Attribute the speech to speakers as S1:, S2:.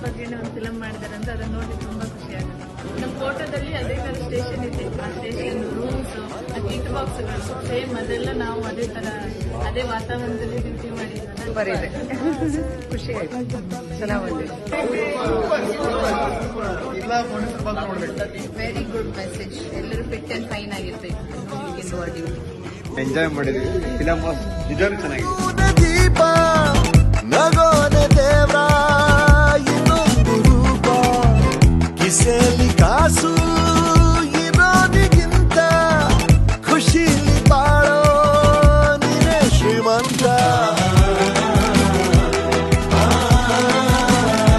S1: ಬಗ್ಗೆನೇ ಒಂದು ಫಿಲಮ್ ಮಾಡಿದಾರೆ ಅಂತ ಅದನ್ನ ನೋಡಿ ತುಂಬಾ ಖುಷಿ ಆಗುತ್ತೆ. ನಮ್ಮ ಫೋಟೋದಲ್ಲಿ ಅದೇ ತರ ಸ್ಟೇಷನ್ ಇದೆ, ಆ ಸ್ಟೇಷನ್ ರೂಮ್ಸ್, ಕಿಟ್ ಬಾಕ್ಸ್ಗಳು ಸೇಮ್ ಅದೆಲ್ಲ ನಾವು ಅದೇ ವಾತಾವರಣದಲ್ಲಿ ಡ್ಯೂಟಿ ಮಾಡಿದ್ವಿ.
S2: ಖುಷಿ ಆಯ್ತು, ಚೆನ್ನಾಗಿದೆ. Very good message. ಎಲ್ಲರೂ ಫಿಟ್ ಅಂಡ್ ಫೈನ್ ಆಗಿರ್ಬೇಕು.
S3: ಎಂಜಾಯ್ ಮಾಡಿದ್ವಿ. ಫಿಲಮ್ ನಿಜವಾಗ್ಲೂ ಚೆನ್ನಾಗಿದೆ.
S4: ದೀಪ ನಗೋನೆ ದೇವ್ರ